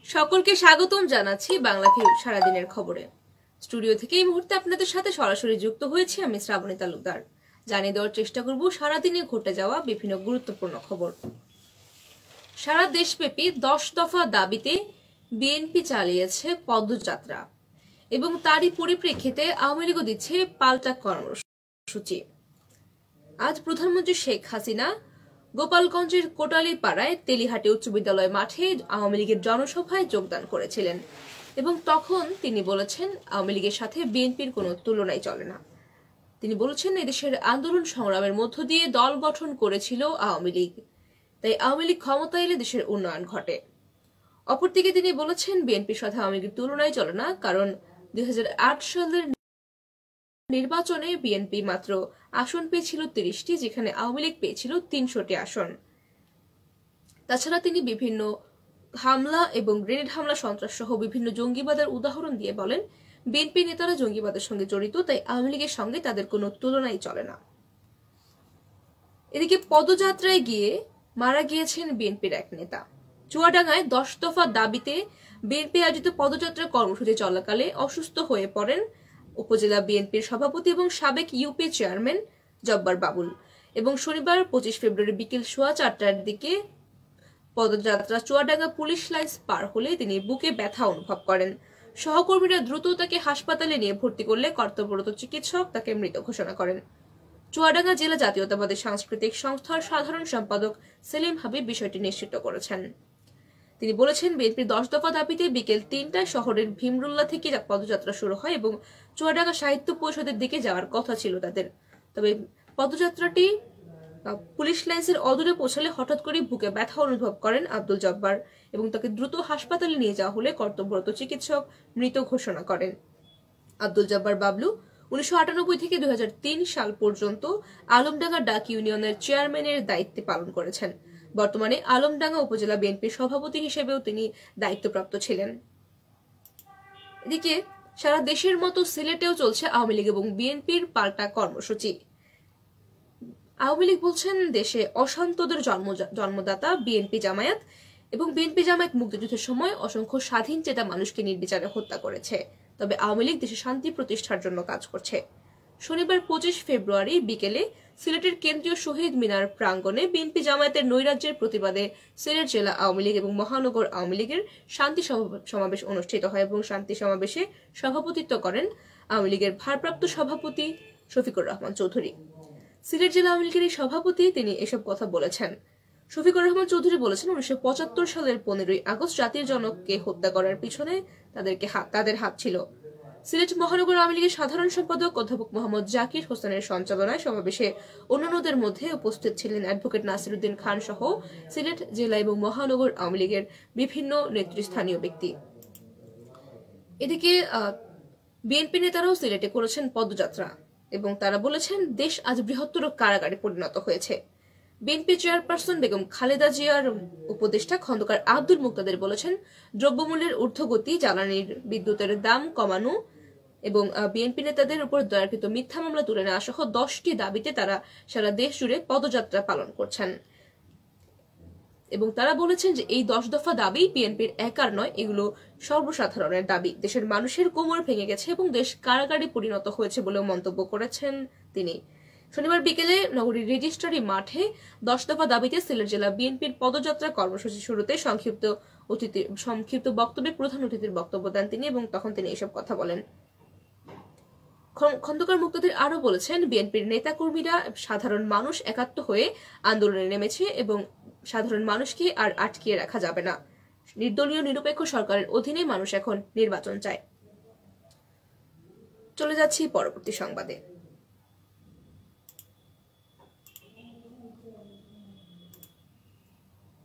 সকলকে স্বাগতম জানাচ্ছি বাংলাভিউ সারাদিনের খবরে। স্টুডিও থেকে এই মুহূর্তে আপনাদের সাথে সরাসরি যুক্ত হয়েছি আমি শ্রাবণী তালুকদার। জানিয়ে দেওয়ার চেষ্টা করব সারাদিনে ঘটে যাওয়া বিভিন্ন গুরুত্বপূর্ণ খবর। সারা দেশব্যাপী 10 দফা দাবিতে বিএনপি চালিয়েছে পদযাত্রা এবং তারই পরিপ্রেক্ষিতে আওয়ামী লীগও দিচ্ছে পাল্টা কর্মসূচি। আজ প্রধানমন্ত্রী শেখ হাসিনা গোপালগঞ্জের কোটালীপাড়ায় তেলিহাটি উচ্চ বিদ্যালয় মাঠে আওয়ামী লীগের জনসভায় যোগদান করেছিলেন এবং তখন তিনি বলেছেন আওয়ামী লীগের সাথে বিএনপির কোনো তুলনাই চলে না। তিনি বলেছেন এদেশের আন্দোলন সংগ্রামের মধ্য দিয়ে দল গঠন করেছিল আওয়ামী লীগ, তাই আওয়ামী লীগ ক্ষমতা এলে দেশের উন্নয়ন ঘটে। অপরদিকে তিনি বলেছেন বিএনপির সাথে আওয়ামী লীগের তুলনাই চলে না, কারণ 2008 সালের নির্বাচনে বিএনপি মাত্র আসন পেয়েছিল 30টি, যেখানে আওয়ামী লীগ পেয়েছিল 300টি আসন। তাছাড়া তিনি বিভিন্ন হামলা এবং গ্রেনেড হামলা, সন্ত্রাস সহ বিভিন্ন জঙ্গিবাদের উদাহরণ দিয়ে বলেন বিএনপি নেতারা জঙ্গিবাদের সঙ্গে জড়িত, তাই আওয়ামী লীগের সঙ্গে তাদের কোনো তুলনাই চলে না। এদিকে পদযাত্রায় গিয়ে মারা গিয়েছেন বিএনপির এক নেতা। চুয়াডাঙ্গায় 10 দফা দাবিতে বিএনপি আয়োজিত পদযাত্রা কর্মসূচি চলাকালে অসুস্থ হয়ে পড়েন উপজেলা বিএনপির সভাপতি এবং সাবেক ইউপি চেয়ারম্যান জব্বার বাবুল, এবং শনিবার 25 ফেব্রুয়ারি বিকেল 4:15টার দিকে পদযাত্রা চুয়াডাঙ্গা পুলিশ লাইন্স পার হলে তিনি বুকে ব্যথা অনুভব করেন। সহকর্মীরা দ্রুত তাকে হাসপাতালে নিয়ে ভর্তি করলে কর্তব্যরত চিকিৎসক তাকে মৃত ঘোষণা করেন। চুয়াডাঙ্গা জেলা জাতীয়তাবাদী সাংস্কৃতিক সংস্থার সাধারণ সম্পাদক সেলিম হাবিব বিষয়টি নিশ্চিত করেছেন। তিনি বলেছেন বিএনপির 10 দফা দাবিতে বিকেল 3টায় শহরের ভীমরুল্লা থেকে পদযাত্রা শুরু হয় এবং চুয়াডাঙ্গা সাহিত্য পরিষদের দিকে যাওয়ার কথা ছিল তাদের। তবে পদযাত্রাটি পুলিশ লাইন্সের অদূরে পৌঁছালে হঠাৎ করে বুকে ব্যথা অনুভব করেন আব্দুল জব্বার এবং তাকে দ্রুত হাসপাতালে নিয়ে যাওয়া হলে কর্তব্যরত চিকিৎসক মৃত ঘোষণা করেন। আব্দুল জব্বার বাবলু 1998 থেকে 2003 সাল পর্যন্ত আলমডাঙ্গা ডাক ইউনিয়নের চেয়ারম্যানের দায়িত্ব পালন করেছেন। বর্তমানে আলমডাঙ্গা উপজেলা বিএনপির সভাপতি হিসেবেও তিনি দায়িত্বপ্রাপ্ত ছিলেন। এদিকে সারা দেশের মতো সিলেটেও চলছে আওয়ামী লীগ এবং বিএনপির পাল্টা কর্মসূচি। আওয়ামী লীগ বলছেন দেশে অশান্তদের জন্মদাতা বিএনপি জামায়াত, এবং বিএনপি জামায়াত মুক্তিযুদ্ধের সময় অসংখ্য স্বাধীন চেতা মানুষকে নির্বিচারে হত্যা করেছে। তবে আওয়ামী লীগ দেশে শান্তি প্রতিষ্ঠার জন্য কাজ করছে। শনিবার 25 ফেব্রুয়ারি বিকেলে সিলেটের কেন্দ্রীয় শহীদ মিনার প্রাঙ্গণে বিএনপি জামায়াতের নৈরাজ্যের প্রতিবাদে সিলেট জেলা আওয়ামী লীগ এবং মহানগর আওয়ামী লীগের শান্তি সমাবেশ অনুষ্ঠিত হয় এবং শান্তি সমাবেশে সভাপতিত্ব করেন আওয়ামী লীগের ভারপ্রাপ্ত সভাপতি শফিকুর রহমান চৌধুরী। সিলেট জেলা আওয়ামী লীগের সভাপতি তিনি এসব কথা বলেছেন। শফিকুর রহমান চৌধুরী বলেছেন 1975 সালের 15ই আগস্ট জাতির জনককে হত্যা করার পিছনে তাদের হাত ছিল। সিলেট মহানগর আওয়ামী লীগের সাধারণ সম্পাদক অধ্যাপক মোহাম্মদ জাকির হোসেনের সঞ্চালনায় সমাবেশে অন্যান্যদের মধ্যে উপস্থিত ছিলেন অ্যাডভোকেট নাসিরউদ্দিন খান সহ সিলেট জেলা এবং মহানগর আওয়ামী লীগের বিভিন্ন নেতৃস্থানীয় ব্যক্তি। এদিকে বিএনপি নেতারাও সিলেটে করেছেন পদযাত্রা এবং তারা বলেছেন দেশ আজ বৃহত্তর কারাগারে পরিণত হয়েছে। বিএনপি চেয়ারপারসন বেগম খালেদা জিয়ার উপদেষ্টা খন্দকার আব্দুল মুক্তাদের বলেছেন দ্রব্যমূল্যের ঊর্ধ্বগতি, জ্বালানির বিদ্যুতের দাম কমানো এবং বিএনপি নেতাদের উপর দায়েরকৃত মিথ্যা মামলা তুলে নেওয়া সহ 10টি দাবিতে তারা সারা দেশ জুড়ে পদযাত্রা পালন করছেন এবং তারা বলেছেন যে এই 10 দফা দাবি বিএনপির একার নয়, এগুলো সর্বসাধারণের দাবি। দেশের মানুষের কোমর ভেঙে গেছে এবং দেশ কারাগারে পরিণত হয়েছে বলেও মন্তব্য করেছেন তিনি। শনিবার বিকেলে নগরীর রেজিস্ট্রারি মাঠে 10 দফা দাবিতে সিলেট জেলা বিএনপির পদযাত্রা কর্মসূচি শুরুতে সংক্ষিপ্ত বক্তব্যে প্রধান অতিথির বক্তব্য দেন তিনি এবং তখন তিনি এসব কথা বলেন। খন্দকার মুক্তাদির আরো বলেছেন বিএনপির নেতাকর্মীরা সাধারণ মানুষ একাত্ম হয়ে আন্দোলনে নেমেছে এবং সাধারণ মানুষকে আর আটকিয়ে রাখা যাবে না। নির্দলীয় নিরপেক্ষ সরকারের অধীনে মানুষ এখন নির্বাচন চায়। চলে যাচ্ছি পরবর্তী সংবাদে।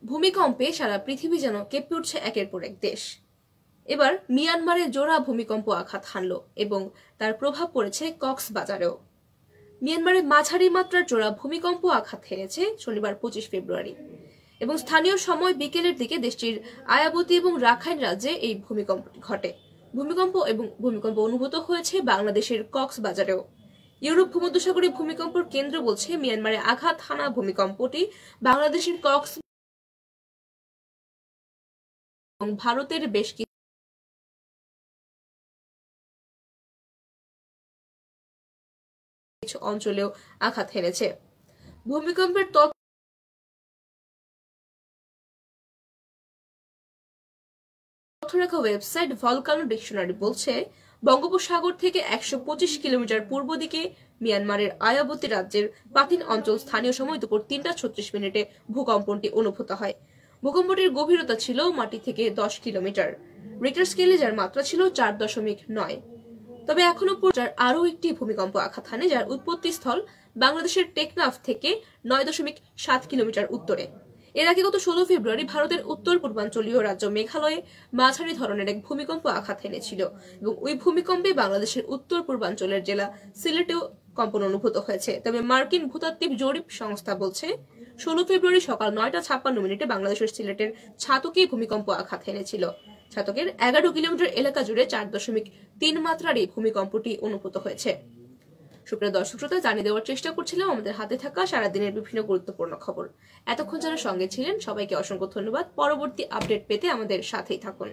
ভূমিকম্পে সারা পৃথিবী যেন কেঁপে উঠছে একের পর এক দেশ। এবার মিয়ানমারে জোড়া ভূমিকম্প আঘাত হানল এবং তার প্রভাব পড়েছে কক্সবাজারেও। মিয়ানমারে মাঝারি মাত্রার জোড়া ভূমিকম্প আঘাত হেনেছে শনিবার 25 ফেব্রুয়ারি এবং স্থানীয় সময় বিকেলের দিকে দেশটির আয়াবতী এবং রাখাইন রাজ্যে এই ভূমিকম্পটি ঘটে। ভূমিকম্প অনুভূত হয়েছে বাংলাদেশের কক্সবাজারেও। ইউরোপ ভূমধ্যসাগরে ভূমিকম্পের কেন্দ্র বলছে মিয়ানমারে আঘাত হানা ভূমিকম্পটি বাংলাদেশের এবং ভারতের বেশ কিছু অঞ্চলেও আঘাত হেনেছে। ভূমিকম্পের তথ্য রাখা ওয়েবসাইট ভলকানো ডিকশনারি বলছে, বঙ্গোপসাগর থেকে 125 কিলোমিটার পূর্ব দিকে মিয়ানমারের আয়াবতী রাজ্যের পাতিন অঞ্চল স্থানীয় সময় দুপুর 3:36 ভূকম্পনটি অনুভূত হয়। ভূকম্পটির গভীরতা ছিল মাটি থেকে 10 কিলোমিটার। রিক্টার স্কেলে যার মাত্রা ছিল 4.9। তবে এখনো পর্যন্ত আরও একটি ভূমিকম্প আঘাত হানে, যার উৎপত্তি স্থল বাংলাদেশের টেকনাফ থেকে 9.7 কিলোমিটার উত্তরে। এর আগে গত 16 ফেব্রুয়ারি ভারতের উত্তর পূর্বাঞ্চলীয় রাজ্য মেঘালয়ে মাঝারি ধরনের এক ভূমিকম্প আঘাত হেনেছিল এবং ওই ভূমিকম্পে বাংলাদেশের উত্তর পূর্বাঞ্চলের জেলা সিলেটেও কম্পন অনুভূত হয়েছে। তবে মার্কিন ভূতাত্ত্বিক জরিপ সংস্থা বলছে, 16 ফেব্রুয়ারি সকাল 9:56 বাংলাদেশের সিলেটের ছাতকে ভূমিকম্প আঘাত হেনেছিল। ছাতকের 11 কিলোমিটার এলাকা জুড়ে 4.3 মাত্রার এই ভূমিকম্পটি অনুভূত হয়েছে। সুপ্রিয় দর্শক শ্রোতা, জানিয়ে দেওয়ার চেষ্টা করছিলাম আমাদের হাতে থাকা সারাদিনের বিভিন্ন গুরুত্বপূর্ণ খবর। এতক্ষণ যারা সঙ্গে ছিলেন সবাইকে অসংখ্য ধন্যবাদ। পরবর্তী আপডেট পেতে আমাদের সাথেই থাকুন।